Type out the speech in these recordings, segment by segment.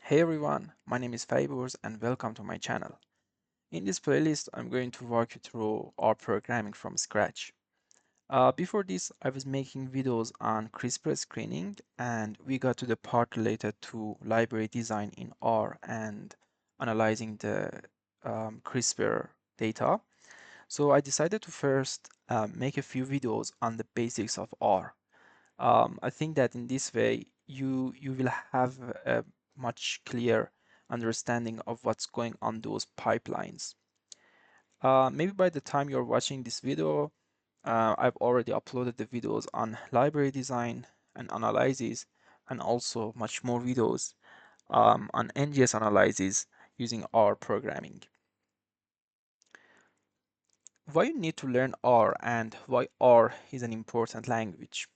Hey everyone, my name is Fabors and welcome to my channel. In this playlist, I'm going to walk you through R programming from scratch. Before this, I was making videos on CRISPR screening and we got to the part related to library design in R and analyzing the CRISPR data. So I decided to first make a few videos on the basics of R. I think that in this way you will have a much clear understanding of what's going on those pipelines. Maybe by the time you're watching this video, I've already uploaded the videos on library design and analysis, and also much more videos on NGS analysis using R programming. Why you need to learn R and why R is an important language?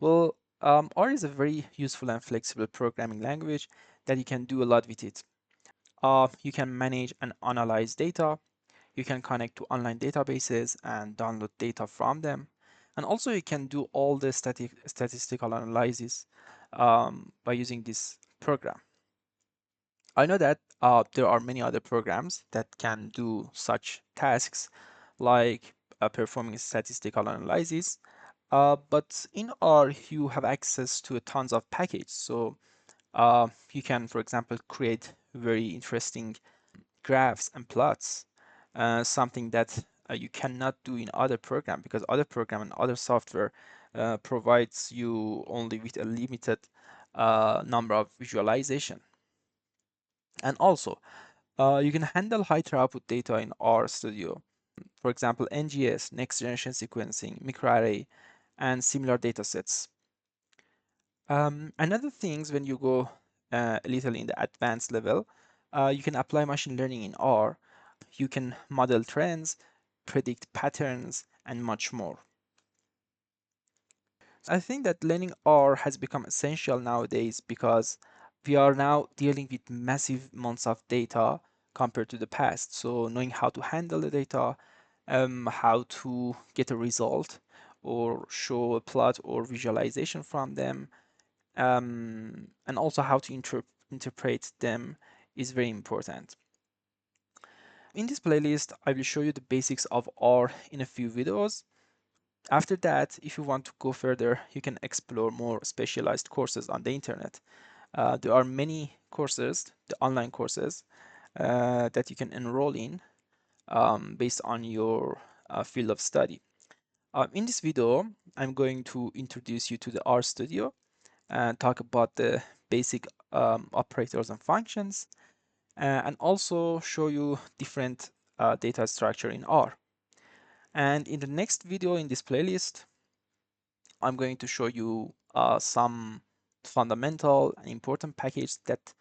Well, R is a very useful and flexible programming language that you can do a lot with it. You can manage and analyze data. You can connect to online databases and download data from them. And also you can do all the statistical analysis by using this program. I know that there are many other programs that can do such tasks like performing statistical analysis, but in R you have access to tons of packages. So you can, for example, create very interesting graphs and plots, something that you cannot do in other program because other program and other software provides you only with a limited number of visualization. And also, you can handle high throughput data in RStudio. For example, NGS, next generation sequencing, microarray, and similar datasets. Another things when you go a little in the advanced level, you can apply machine learning in R. You can model trends, predict patterns, and much more. I think that learning R has become essential nowadays because we are now dealing with massive amounts of data compared to the past. So knowing how to handle the data, how to get a result or show a plot or visualization from them, and also how to interpret them is very important. In this playlist, I will show you the basics of R in a few videos. After that, if you want to go further, you can explore more specialized courses on the internet. There are many courses, the online courses, that you can enroll in based on your field of study. In this video, I'm going to introduce you to the RStudio and talk about the basic operators and functions, and also show you different data structure in R. And in the next video in this playlist, I'm going to show you some fundamental and important packages that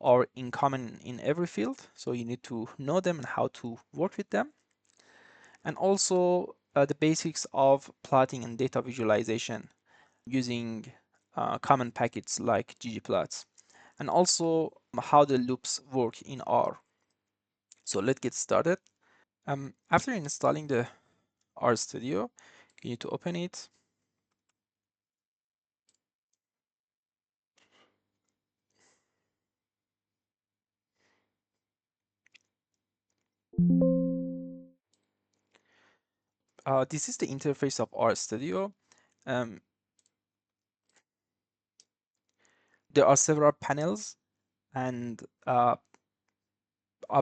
are in common in every field. So you need to know them and how to work with them. And also the basics of plotting and data visualization using common packages like ggplots. And also how the loops work in R. So let's get started. After installing the RStudio, you need to open it. This is the interface of RStudio. Um, there are several panels, and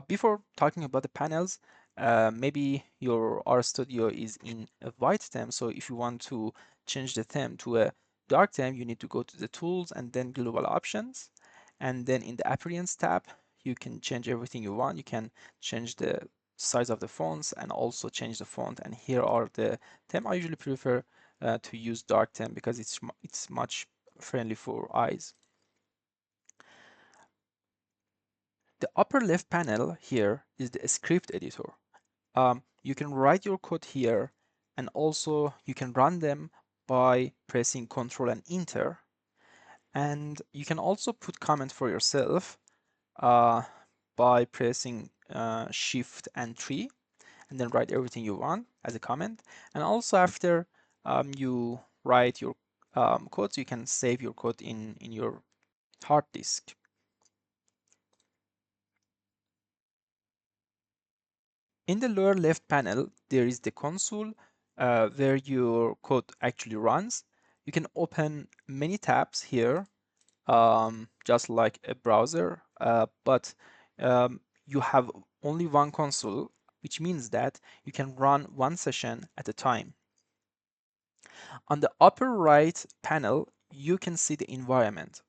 before talking about the panels, maybe your RStudio is in a white theme. So if you want to change the theme to a dark theme, you need to go to the tools and then global options. And then in the appearance tab, you can change everything you want. You can change the size of the fonts and also change the font. And here are the theme. I usually prefer to use dark theme because it's much friendly for eyes. The upper left panel here is the script editor. You can write your code here, and also you can run them by pressing Ctrl and Enter. And you can also put comment for yourself by pressing Shift and 3, and then write everything you want as a comment. And also after you write your code, you can save your code in your hard disk. In the lower left panel, there is the console where your code actually runs. You can open many tabs here, just like a browser, but you have only one console, which means that you can run one session at a time. On the upper right panel, you can see the environment.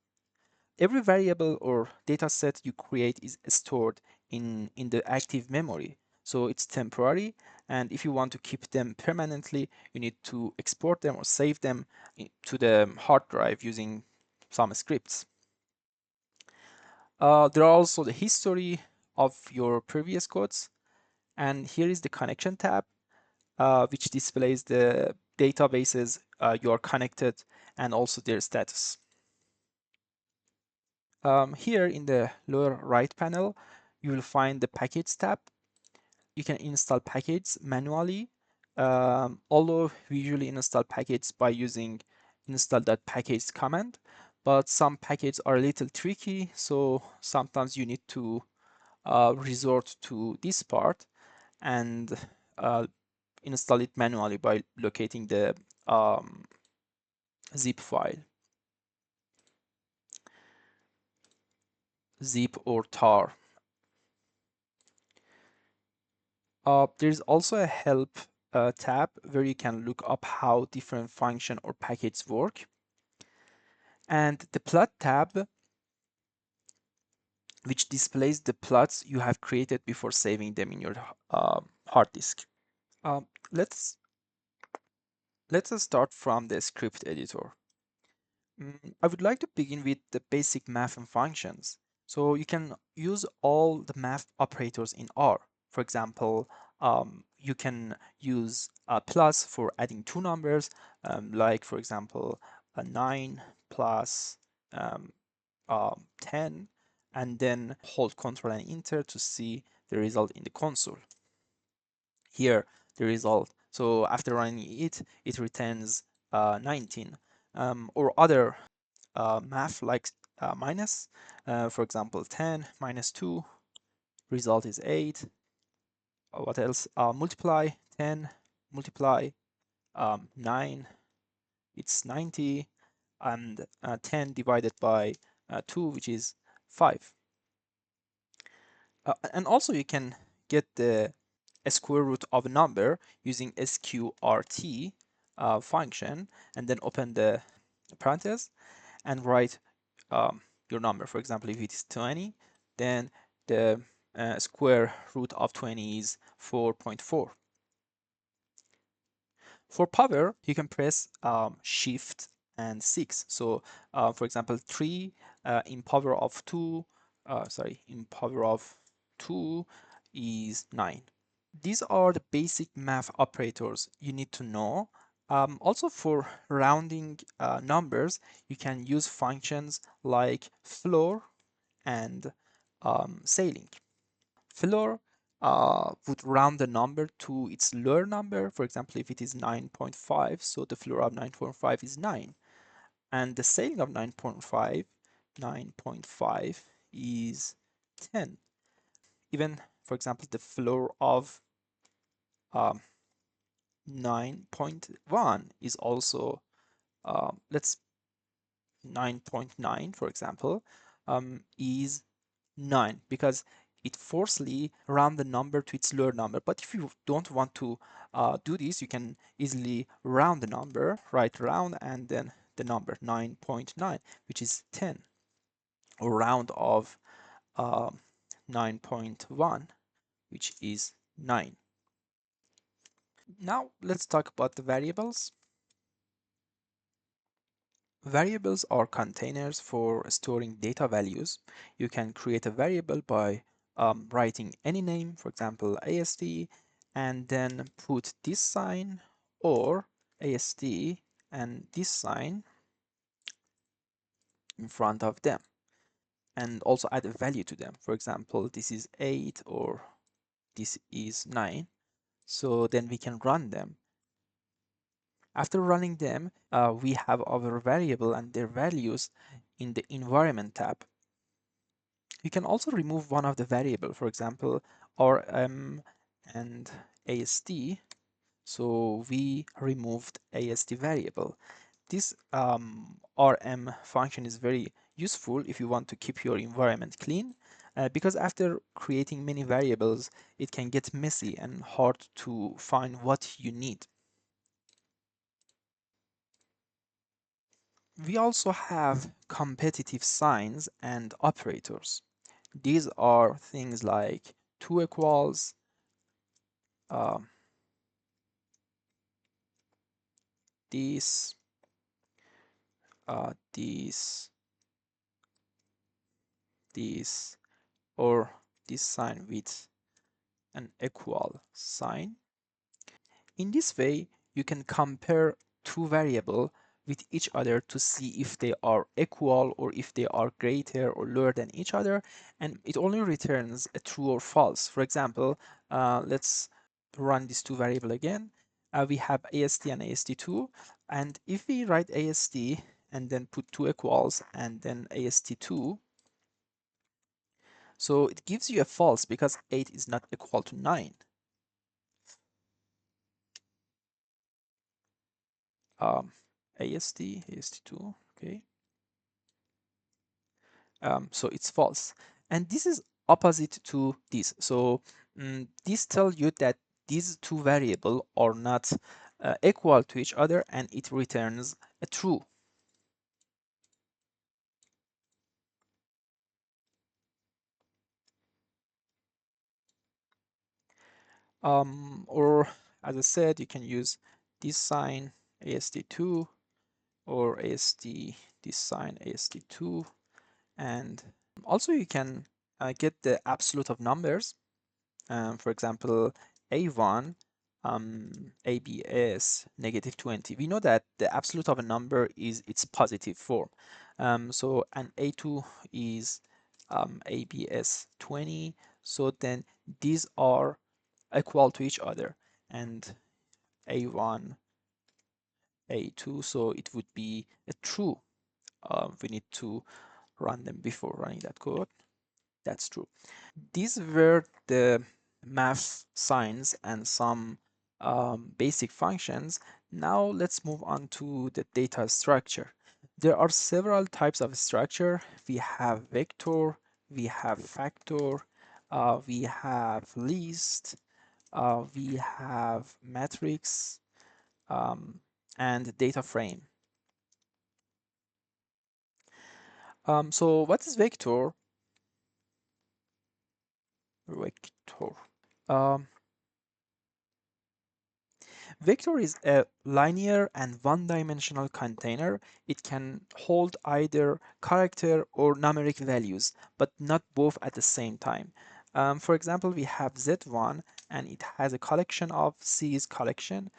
Every variable or data set you create is stored in the active memory. So it's temporary, and if you want to keep them permanently, you need to export them or save them to the hard drive using some scripts. There are also the history of your previous codes, and here is the connection tab, which displays the databases you are connected and also their status. Here in the lower right panel, you will find the package tab. You can install packages manually, although we usually install packages by using install.package command, but some packages are a little tricky, so sometimes you need to resort to this part and uh, install it manually by locating the zip file, zip or tar. There's also a help tab where you can look up how different function or packages work. And the plot tab, which displays the plots you have created before saving them in your hard disk. Um, let's let's start from the script editor. I would like to begin with the basic math and functions. So you can use all the math operators in R. For example, you can use plus for adding two numbers, like for example, 9 plus um, 10, and then hold Ctrl and Enter to see the result in the console. Here, the result. So after running it, it returns 19. Or other math like minus, for example, 10 minus 2, result is 8. What else? Multiply 10, multiply 9, it's 90, and 10 divided by 2, which is 5. And also you can get the square root of a number using sqrt function, and then open the parenthesis and write your number. For example, if it is 20, then the square root of 20 is 4.4. For power, you can press Shift and 6. So, for example, 3 in power of 2, in power of 2 is 9. These are the basic math operators you need to know. Also, for rounding numbers, you can use functions like floor and sailing. Floor would round the number to its lower number. For example, if it is 9.5, so the floor of 9.5 is 9. And the sailing of 9.5 is 10. Even, for example, the floor of um, 9.1 is also, let's 9.9, for example, is 9, because it forcefully round the number to its lower number. But if you don't want to do this, you can easily round the number, write round, and then the number 9.9, which is 10, or round of 9.1, which is 9. Now let's talk about the variables. Variables are containers for storing data values. You can create a variable by writing any name, for example, ASD, and then put this sign, or ASD and this sign in front of them, and also add a value to them. For example, this is 8 or this is 9. So then we can run them. After running them, we have our variable and their values in the environment tab. You can also remove one of the variable, for example, rm and AST. So we removed AST variable. This RM function is very useful if you want to keep your environment clean, because after creating many variables, it can get messy and hard to find what you need. We also have competitive signs and operators. These are things like two equals, uh, this, this, this, or this sign with an equal sign. In this way, you can compare two variables with each other to see if they are equal or if they are greater or lower than each other, and it only returns a true or false. For example, let's run these two variables again. We have AST and AST2, and if we write AST and then put two equals and then AST2, so it gives you a false because 8 is not equal to 9. Um, AST2, okay. So it's false. And this is opposite to this. So this tells you that these two variables are not equal to each other, and it returns a true. Or as I said, you can use this sign AST2 or AST, this sign AST2. And also you can get the absolute of numbers. For example, A1, ABS, -20. We know that the absolute of a number is its positive form. So an A2 is ABS 20. So then these are equal to each other. And A1, A2, so it would be a true. We need to run them before running that code. That's true. These were the math signs and some basic functions. Now let's move on to the data structure. There are several types of structure. We have vector, we have factor, we have list, we have matrix, and data frame. So what is vector? Vector. Um, Vector is a linear and one-dimensional container. It can hold either character or numeric values, but not both at the same time. For example, we have Z1 and it has a collection of C's collection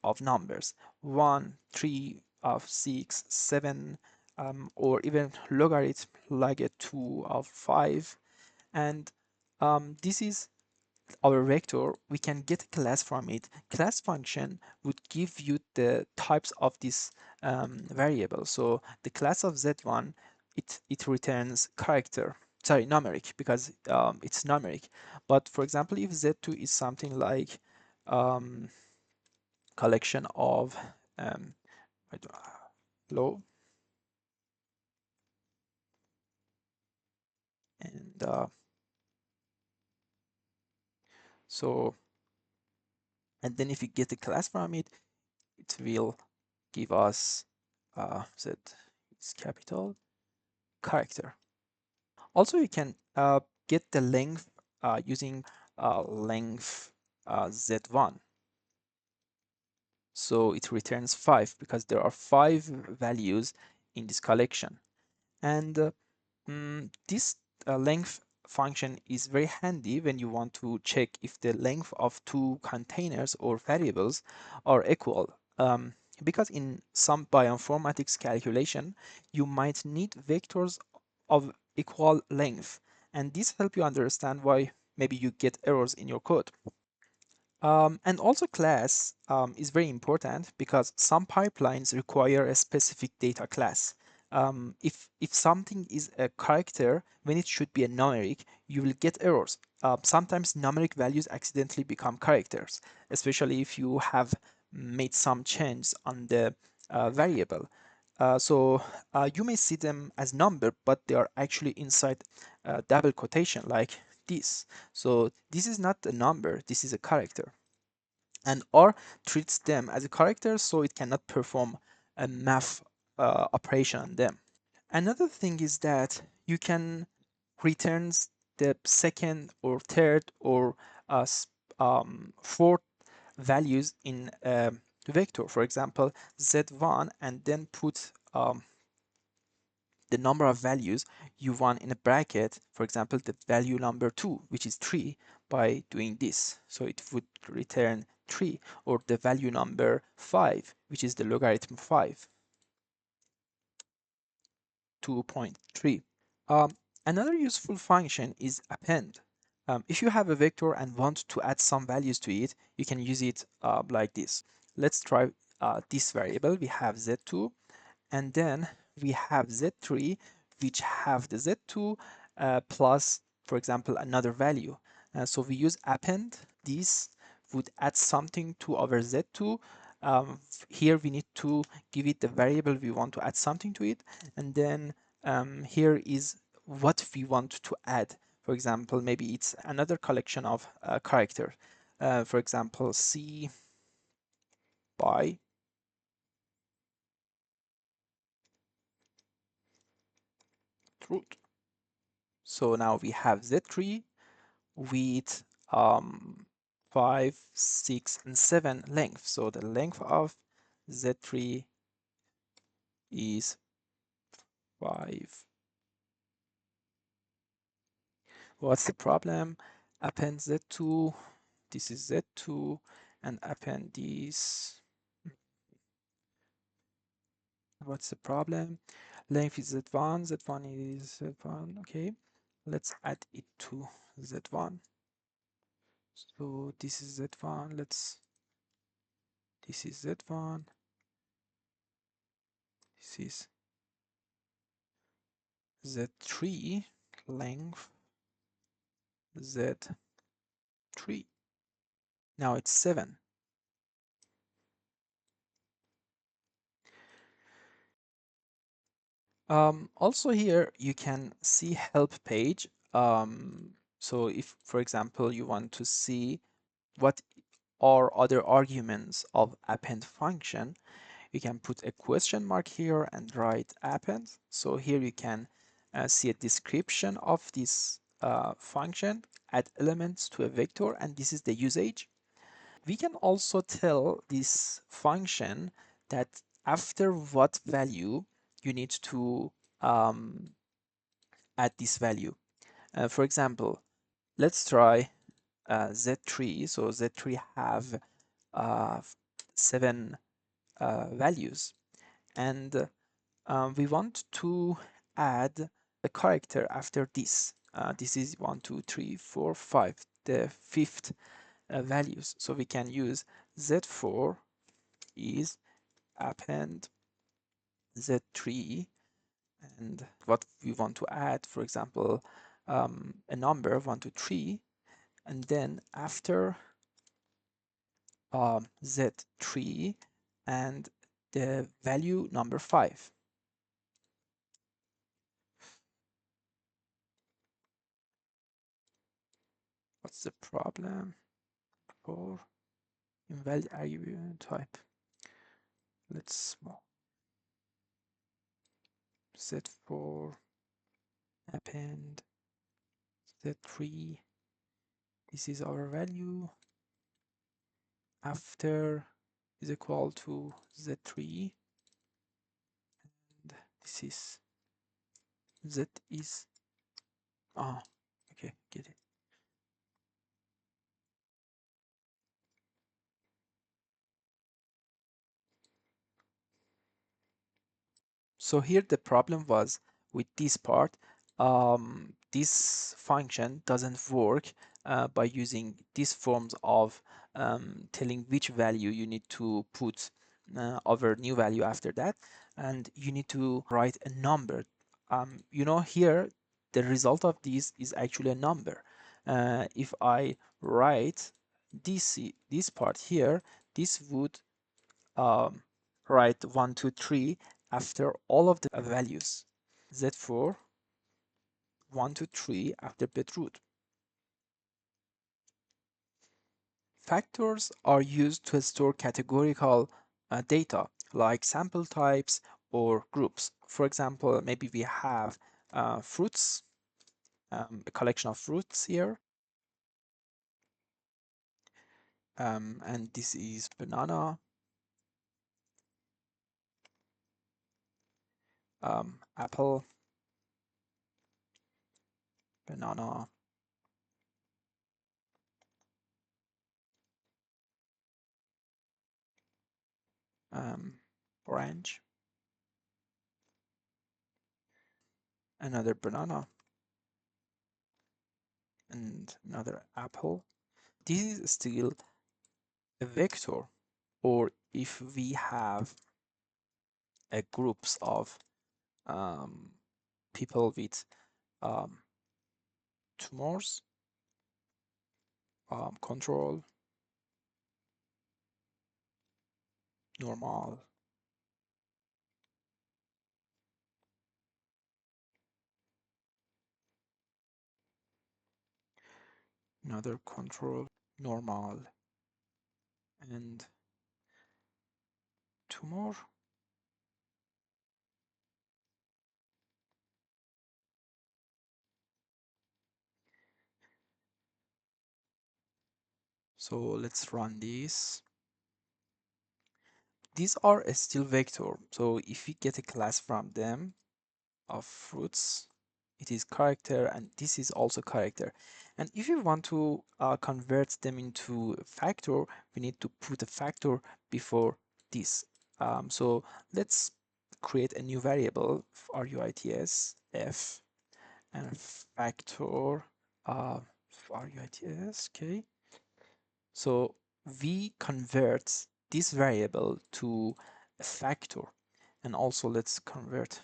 of numbers, 1, 3, of 6, 7, or even logarithm like a 2 of 5. And this is our vector. We can get a class from it. Class function would give you the types of this variable. So the class of Z1, it returns character, sorry, numeric, because it's numeric. But for example, if Z2 is something like um, collection of I don't- low, and so, and then if you get a class from it, it will give us Z is capital character. Also, you can get the length using length Z1. So it returns 5 because there are 5 values in this collection. And this length function is very handy when you want to check if the length of two containers or variables are equal. Because in some bioinformatics calculation, you might need vectors of equal length, and this help you understand why maybe you get errors in your code. And also class is very important because some pipelines require a specific data class. if something is a character when it should be a numeric, you will get errors. Sometimes numeric values accidentally become characters, especially if you have made some change on the variable. So you may see them as number, but they are actually inside double quotation like this. So this is not a number, this is a character. And R treats them as a character, so it cannot perform a math operation on them. Another thing is that you can returns the second or third or fourth values in a vector. For example, z1, and then put the number of values you want in a bracket, for example, the value number 2, which is 3, by doing this. So it would return 3, or the value number 5, which is the logarithm 5, 2.3. Another useful function is append. If you have a vector and want to add some values to it, you can use it like this. Let's try this variable. We have z2, and then we have z3, which have the z2 plus, for example, another value. So we use append. This would add something to our z2. Here we need to give it the variable we want to add something to it, and then here is what we want to add. For example, maybe it's another collection of characters. For example, C by truth. So now we have Z3 with 5, 6, and 7 length. So the length of Z3 is 5. What's the problem? Append Z2, this is Z2, and append this. What's the problem? Length is Z1, Z1 is Z1, okay. Let's add it to Z1. So this is Z1, this is Z1, this is Z3, length Z3. Now it's 7. Also here you can see help page. So if, for example, you want to see what are other arguments of append function, you can put a question mark here and write append. So here you can see a description of this function, add elements to a vector, and this is the usage. We can also tell this function that after what value you need to add this value. For example, let's try Z3. So Z3 have 7 values, and we want to add a character after this. This is 1, 2, 3, 4, 5, the fifth values. So we can use Z4 is append Z3, and what we want to add, for example, a number 1, 2, 3, and then after Z3 and the value number 5. What's the problem? For invalid argument type. Let's Z4 append Z3. This is our value. After is equal to Z3, and this is Z is okay, get it. So here the problem was with this part. This function doesn't work by using these forms of telling which value you need to put our new value after that. and you need to write a number. Here the result of this is actually a number. If I write this part here, this would write 1, 2, 3 after all of the values. Z4 1, 2, 3 after bit root. Factors are used to store categorical data like sample types or groups. For example, maybe we have fruits, a collection of fruits here, and this is banana, apple, banana, orange, another banana, and another apple. This is still a vector, or if we have a groups of people with um, tumors, control, normal, another control, normal, and tumor. So let's run this. These are a still vector. So if we get a class from them of fruits, it is character, and this is also character. And if you want to convert them into a factor, we need to put a factor before this. So let's create a new variable, RUITS, F, and factor, RUITS, okay. So we convert this variable to a factor, and also let's convert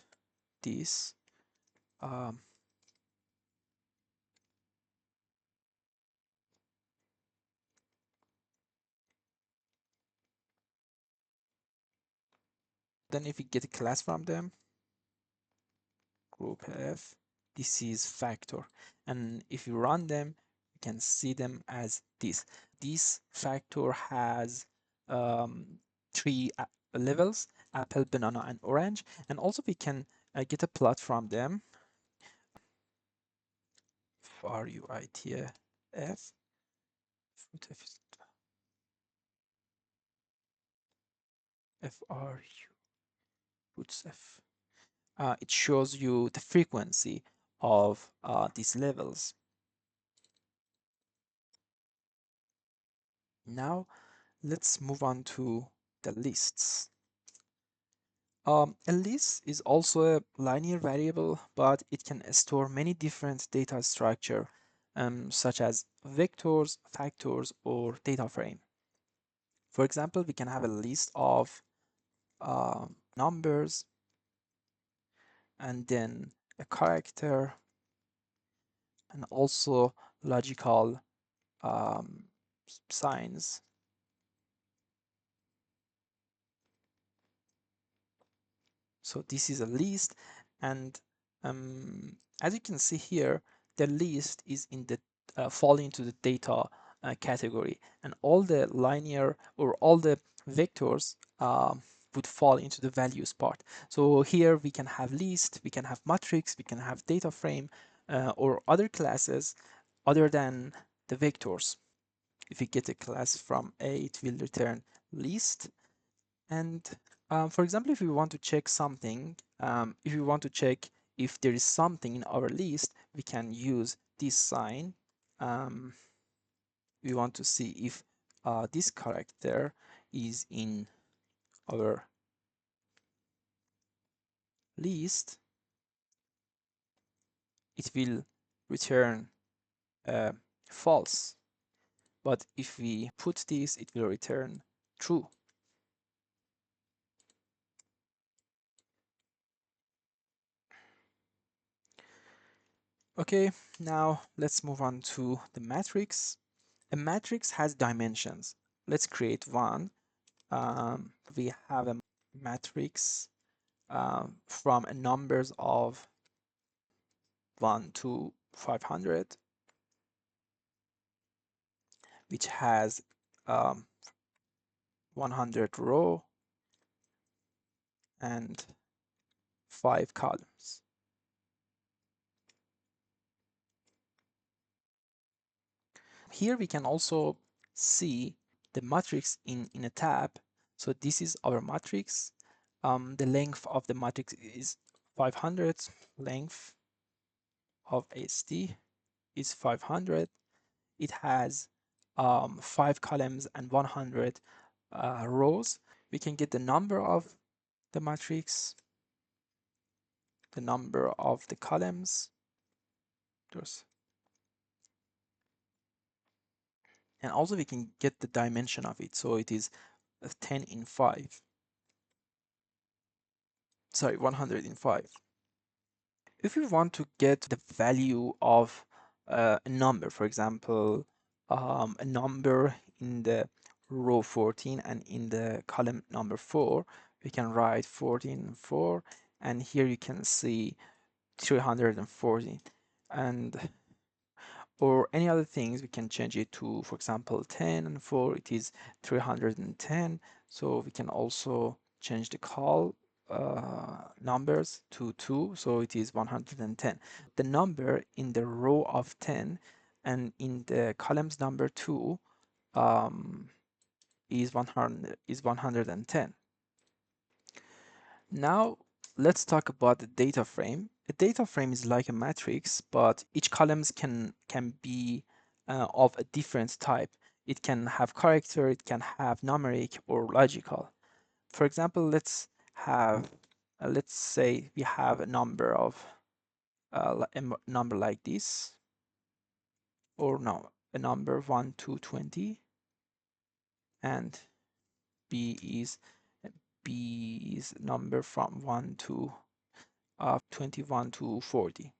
this. Um, then if we get a class from them, group F, this is factor. And if you run them, you can see them as this. This factor has three levels, apple, banana, and orange. And also we can get a plot from them. RUITF, FRU, puts F. It shows you the frequency of these levels. Now let's move on to the lists. A list is also a linear variable, but it can store many different data structure, such as vectors, factors, or data frame. For example, we can have a list of numbers, and then a character, and also logical um, signs. So this is a list, and as you can see here, the list is in the fall into the data category, and all the linear or all the vectors would fall into the values part. So here we can have list, we can have matrix, we can have data frame, or other classes other than the vectors. If we get a class from A, it will return list. And for example, if we want to check something, if we want to check if there is something in our list, we can use this sign. We want to see if this character is in our list. It will return false. But if we put this, it will return true. Okay, now let's move on to the matrix. A matrix has dimensions. Let's create one. We have a matrix from numbers of 1 to 500, which has 100 row and 5 columns. Here we can also see the matrix in a tab. So this is our matrix. The length of the matrix is 500. Length of AST is 500. It has 5 columns and 100 rows. We can get the number of the matrix, the number of the columns, and also we can get the dimension of it. So it is 10 in 5. Sorry, 100 in 5. If we want to get the value of a number, for example, a number in the row 14 and in the column number 4, we can write 14 4, and here you can see 340, and or any other things we can change it to, for example, 10 and 4, it is 310. So we can also change the call numbers to 2, so it is 110. The number in the row of 10 and in the columns number 2 is 110. Now let's talk about the data frame. A data frame is like a matrix, but each columns can be of a different type. It can have character, it can have numeric or logical. For example, let's have let's say we have a number of a number like this, or no, a number 1 to 20, and b is b is number from 1 to 21 to 40.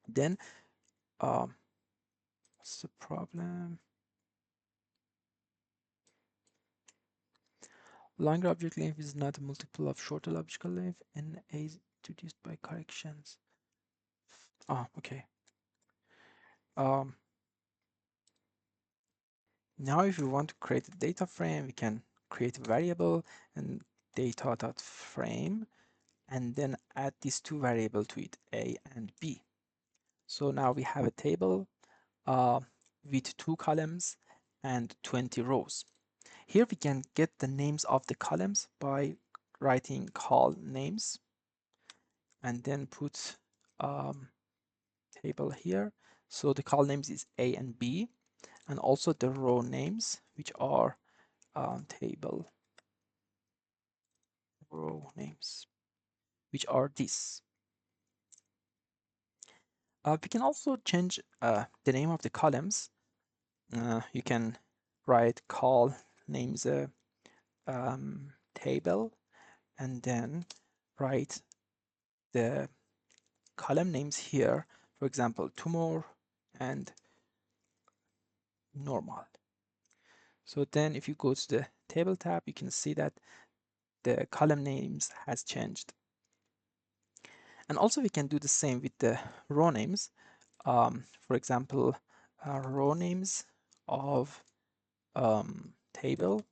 Then what's the problem? Longer object length is not a multiple of shorter logical length, and a is introduced by corrections. Okay. Now if we want to create a data frame, we can create a variable and data.frame, and then add these two variables to it, a and b. So now we have a table with 2 columns and 20 rows. Here we can get the names of the columns by writing call names and then put table here. So the call names is A and B, and also the row names, which are table row names, which are this. We can also change the name of the columns. You can write call names table, and then write the column names here, for example, tumor and normal. So then if you go to the table tab, you can see that the column names has changed. And also we can do the same with the row names. For example, row names of table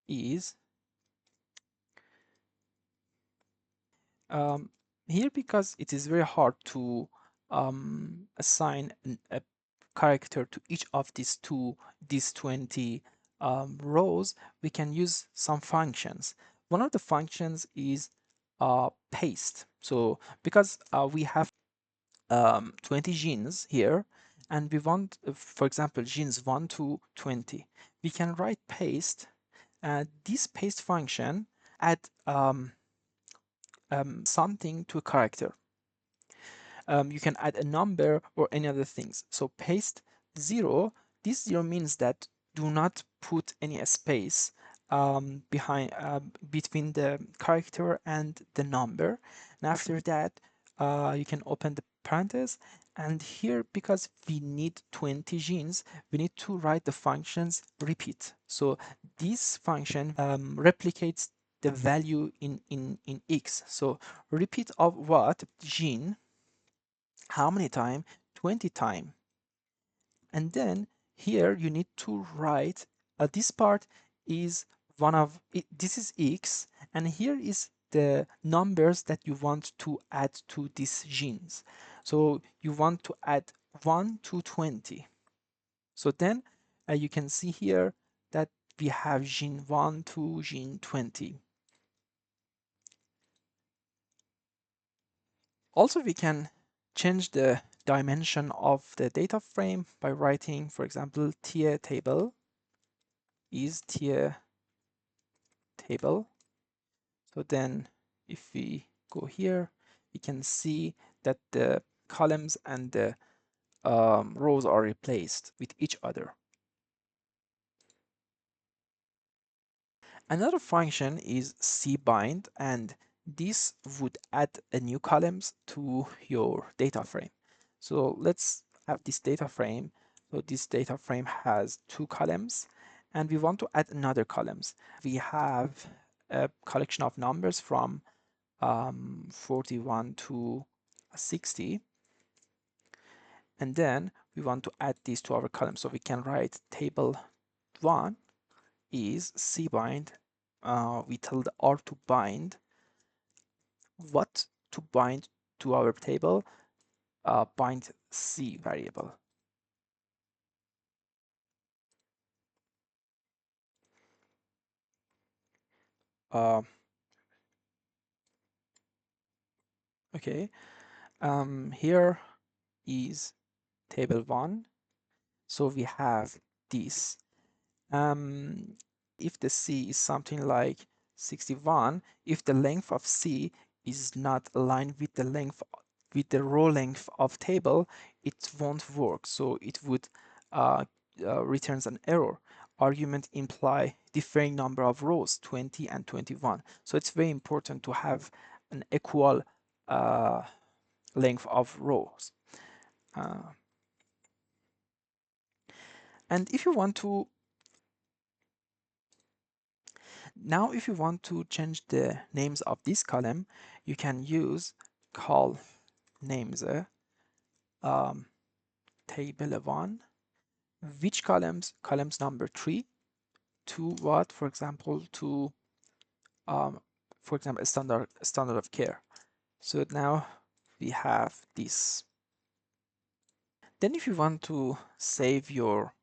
is here, because it is very hard to assign a character to each of these 20 rows. We can use some functions. One of the functions is paste. So because we have 20 genes here, and we want, for example, genes 1 to 20, we can write paste. This paste function add something to a character. You can add a number or any other things. So paste 0. This 0 means that do not put any space behind between the character and the number. And after that, you can open the parenthesis. And here, because we need 20 genes, we need to write the functions repeat. So this function replicates the value in X. So repeat of what? Gene. How many time? 20 time. And then here you need to write this part is one of it, this is X, and here is the numbers that you want to add to these genes. So you want to add 1 to 20. So then you can see here that we have gene 1 to gene 20. Also, we can change the dimension of the data frame by writing, for example, tier table is tier table. So then if we go here, we can see that the columns and the rows are replaced with each other. Another function is cbind, and this would add a new columns to your data frame. So let's have this data frame. So this data frame has 2 columns, and we want to add another columns. We have a collection of numbers from 41 to 60, and then we want to add these to our column. So we can write table 1 is cbind. We tell the R to bind what to bind to our table, bind C variable. Okay, here is table 1. So we have this. If the C is something like 61, if the length of C is not aligned with the length with the row length of table, it won't work. So it would returns an error. Argument imply differing number of rows, 20 and 21. So it's very important to have an equal length of rows. And if you want to Now, if you want to change the names of this column, you can use call names table 1, which columns number 3 to what, for example, to a standard of care. So now we have this. Then if you want to save your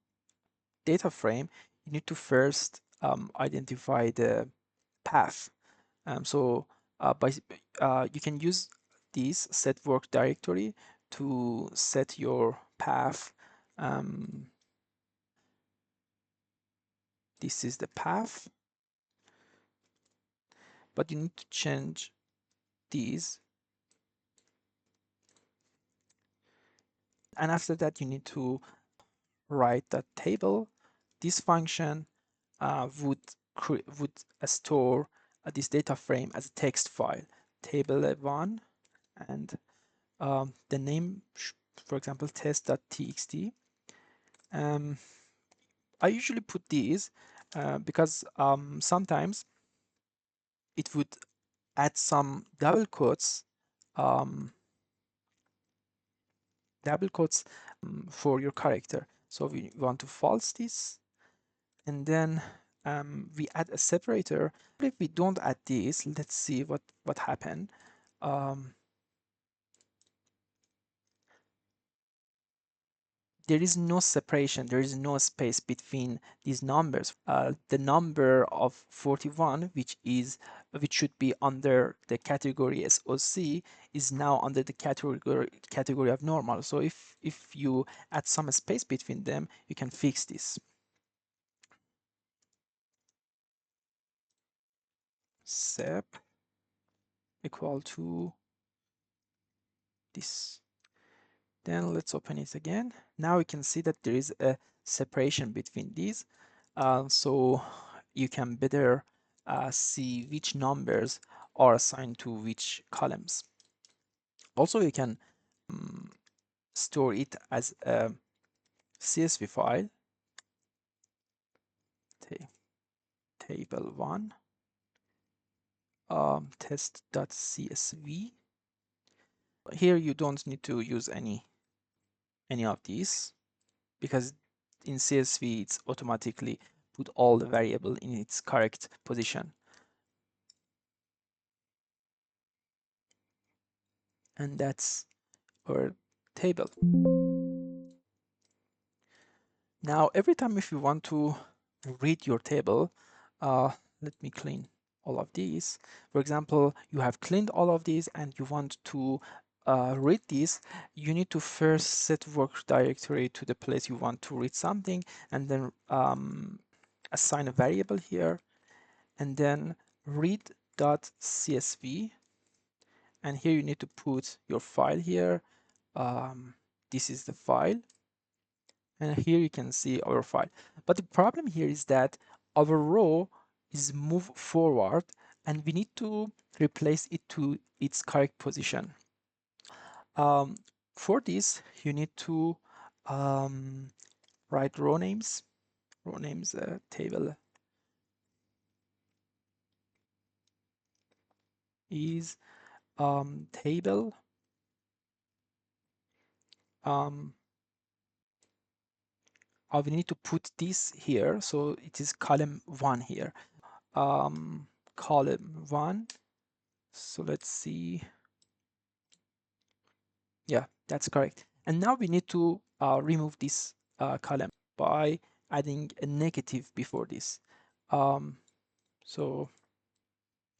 data frame, you need to first identify the path. So you can use this set work directory to set your path. This is the path, but you need to change these. And after that, you need to write that table. This function would store this data frame as a text file, table 1, and the name, for example, test.txt. I usually put these because sometimes it would add some double quotes for your character. So we want to false this, and then we add a separator. If we don't add this, let's see what happened. There is no separation, there is no space between these numbers. The number of 41, which should be under the category SOC, is now under the category of normal. So if you add some space between them, you can fix this. Sep equal to this. Then let's open it again. Now we can see that there is a separation between these. So you can better see which numbers are assigned to which columns. Also, you can store it as a CSV file, table1 test.csv. Here you don't need to use any of these, because in CSV it's automatically put all the variable in its correct position. And that's our table. Now, every time if you want to read your table, let me clean all of these. For example, you have cleaned all of these and you want to read this, you need to first set work directory to the place you want to read something, and then assign a variable here, and then read.csv, and here you need to put your file here. This is the file, and here you can see our file. But the problem here is that our row is moved forward and we need to replace it to its correct position. For this, you need to write row names. Row names table is table we need to put this here, so it is column 1 here. Column 1, so let's see. Yeah, that's correct. And now we need to remove this column by adding a negative before this. So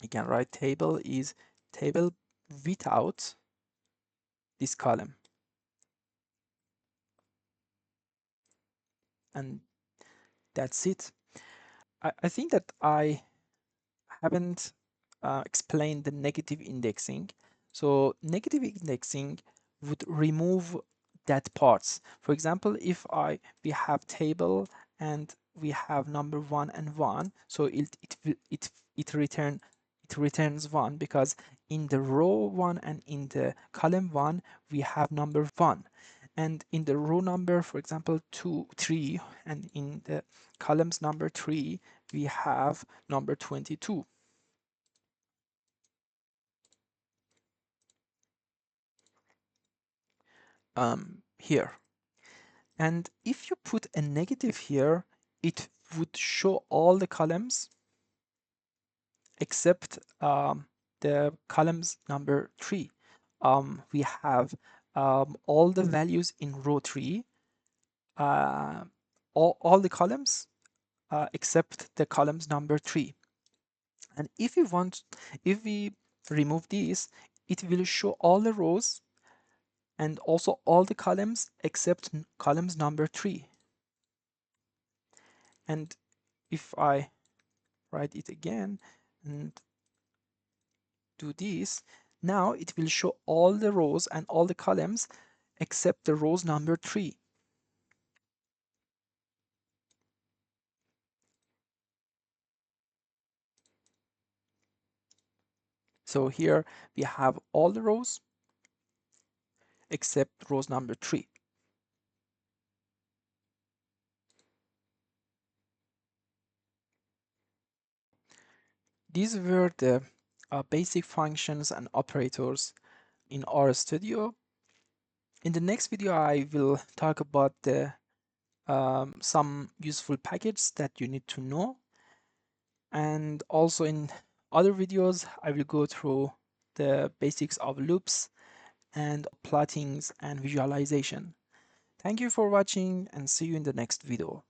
you can write table is table without this column. And that's it. I think that I haven't explained the negative indexing. So negative indexing would remove that parts. For example, if we have table and we have number 1 and 1, so it returns 1, because in the row 1 and in the column 1 we have number 1, and in the row number, for example, 2 3, and in the columns number 3 we have number 22. Here. And if you put a negative here, it would show all the columns except the columns number 3. We have all the values in row 3, all the columns except the columns number 3. And if we remove this, it will show all the rows and also all the columns except columns number 3. And if I write it again and do this, now it will show all the rows and all the columns except the rows number 3. So here we have all the rows except rows number 3. These were the basic functions and operators in RStudio. In the next video, I will talk about the some useful packages that you need to know. And also in other videos, I will go through the basics of loops and plottings and visualization. Thank you for watching and see you in the next video.